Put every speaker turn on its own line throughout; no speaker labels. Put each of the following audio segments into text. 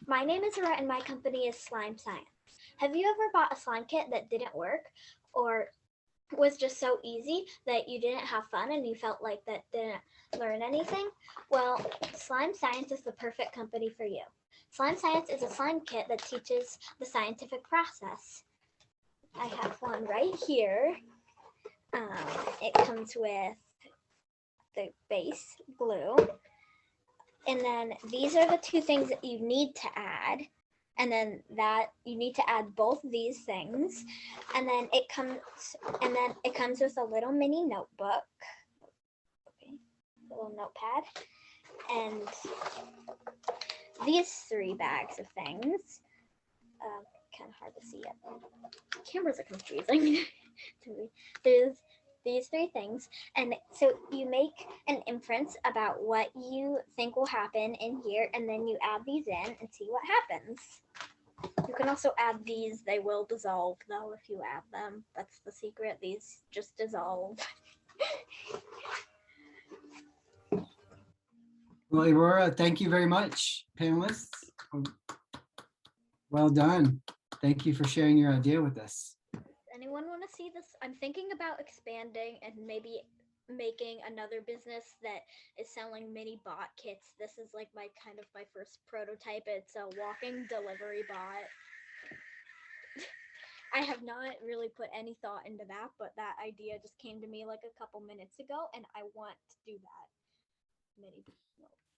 My name is Aurora and my company is Slime Science. Have you ever bought a slime kit that didn't work or was just so easy that you didn't have fun and you felt like that didn't learn anything? Well, Slime Science is the perfect company for you. Slime Science is a slime kit that teaches the scientific process. I have one right here. It comes with the base glue, and then these are the two things that you need to add, and then that you need to add both these things, and then it comes with a little mini notebook, okay, a little notepad, and these 3 bags of things. Kind of hard to see it. Cameras are confusing to me. There's these 3 things, and so you make an inference about what you think will happen in here, and then you add these in and see what happens. You can also add these. They will dissolve though if you add them. That's the secret. These just dissolve.
Well, Aurora, thank you very much, panelists. Well done. Thank you for sharing your idea with us.
Anyone want to see this? I'm thinking about expanding and maybe making another business that is selling mini bot kits. This is like my first prototype. It's a walking delivery bot. I have not really put any thought into that, but that idea just came to me like a couple minutes ago, and I want to do that. Mini.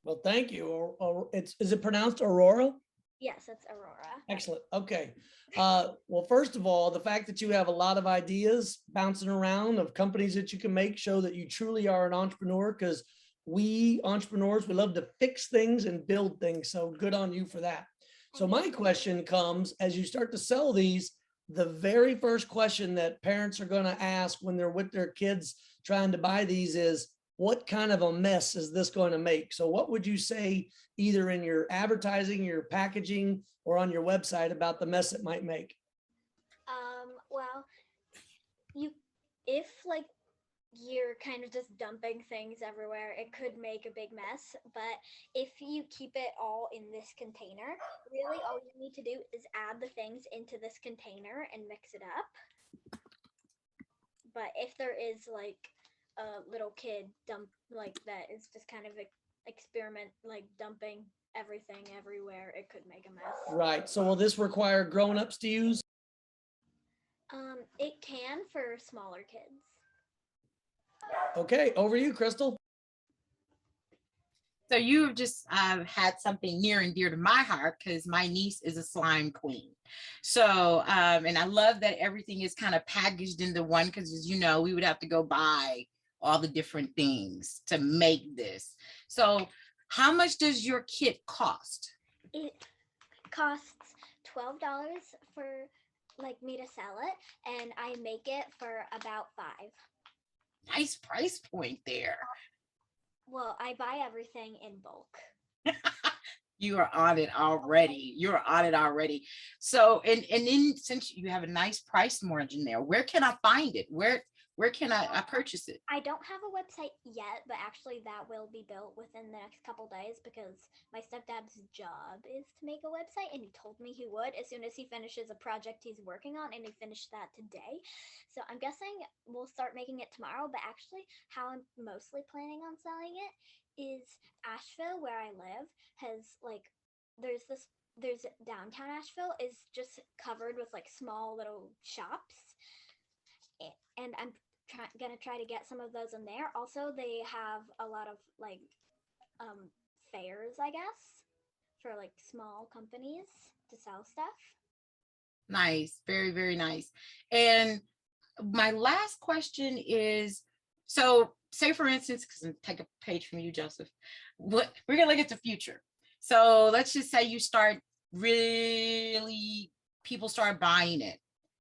Well, thank you. Is it pronounced Aurora?
Yes, it's Aurora.
Excellent. Okay. Well, first of all, the fact that you have a lot of ideas bouncing around of companies that you can make show that you truly are an entrepreneur, because we entrepreneurs, we love to fix things and build things. So good on you for that. So my question comes, as you start to sell these, the very first question that parents are going to ask when they're with their kids trying to buy these is, what kind of a mess is this going to make? So what would you say either in your advertising, your packaging, or on your website about the mess it might make?
Well, if like you're kind of just dumping things everywhere, it could make a big mess. But if you keep it all in this container, really all you need to do is add the things into this container and mix it up. But if there is like a little kid dump like that is just kind of experiment, like dumping everything everywhere, it could make a mess.
Right. So will this require grown-ups to use?
It can for smaller kids.
Okay, over to you, Crystal.
So you've just had something near and dear to my heart, because my niece is a slime queen. So, and I love that everything is kind of packaged into one, because as you know, we would have to go buy all the different things to make this. So how much does your kit cost?
It costs $12 for like me to sell it, and I make it for about $5.
Nice price point there.
Well, I buy everything in bulk.
You are on it already. You're on it already. So, and then since you have a nice price margin there, where can I find it? Where can I purchase it?
I don't have a website yet, but actually that will be built within the next couple days, because my stepdad's job is to make a website, and he told me he would as soon as he finishes a project he's working on, and he finished that today. So I'm guessing we'll start making it tomorrow, but actually how I'm mostly planning on selling it is Asheville, where I live, has like there's downtown Asheville is just covered with like small little shops, and I'm gonna try to get some of those in there. Also, they have a lot of like fairs, I guess, for like small companies to sell stuff.
Nice, very, very nice. And my last question is, so say for instance, because I'm take a page from you, Joseph, we're gonna look at the future. So let's just say you start really, people start buying it.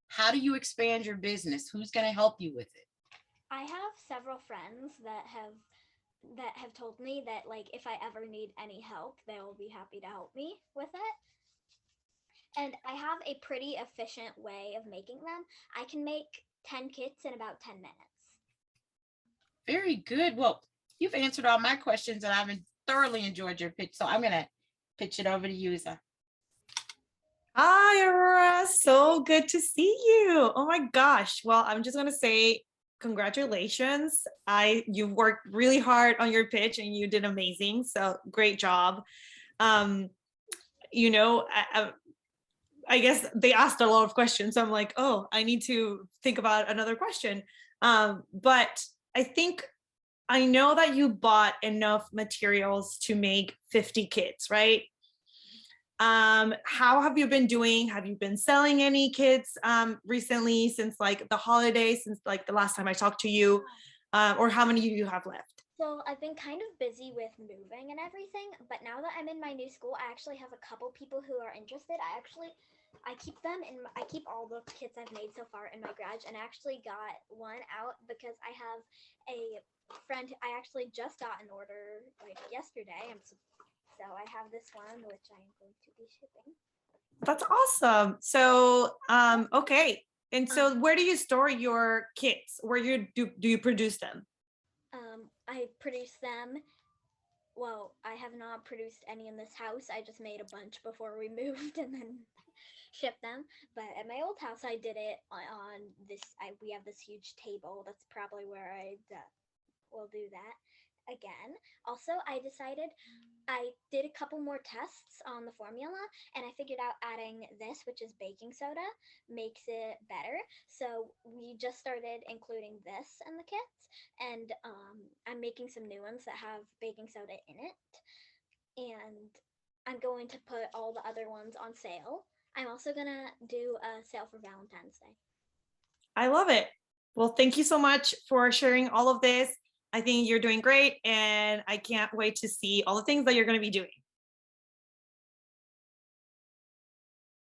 How do you expand your business? Who's gonna help you with it?
I have several friends that have told me that like if I ever need any help, they will be happy to help me with it. And I have a pretty efficient way of making them. I can make 10 kits in about 10 minutes.
Very good. Well, you've answered all my questions, and I've thoroughly enjoyed your pitch. So I'm gonna pitch it over to you, Isa.
Hi, Aurora. So good to see you. Oh my gosh. Well, I'm just gonna say congratulations. You worked really hard on your pitch and you did amazing. So great job. Um, you know, I guess they asked a lot of questions. So I'm like, oh, I need to think about another question. But I think I know that you bought enough materials to make 50 kits, right? How have you been doing? Have you been selling any kits recently since like the holidays, since like the last time I talked to you? Or how many do you have left?
So I've been kind of busy with moving and everything, but now that I'm in my new school, I actually have a couple people who are interested. I keep them in. I keep all the kits I've made so far in my garage, and I actually got one out because I have a friend. I actually just got an order like yesterday. So I have this one which I am going to be shipping.
That's awesome. So, okay. And so where do you store your kits? Where do you produce them?
I produce them. Well, I have not produced any in this house. I just made a bunch before we moved and then shipped them. But at my old house, I did it on this. We have this huge table. That's probably where I will do that again. Also, I did a couple more tests on the formula, and I figured out adding this, which is baking soda, makes it better. So we just started including this in the kits, and I'm making some new ones that have baking soda in it. And I'm going to put all the other ones on sale. I'm also gonna do a sale for Valentine's Day.
I love it. Well, thank you so much for sharing all of this. I think you're doing great, and I can't wait to see all the things that you're going to be doing.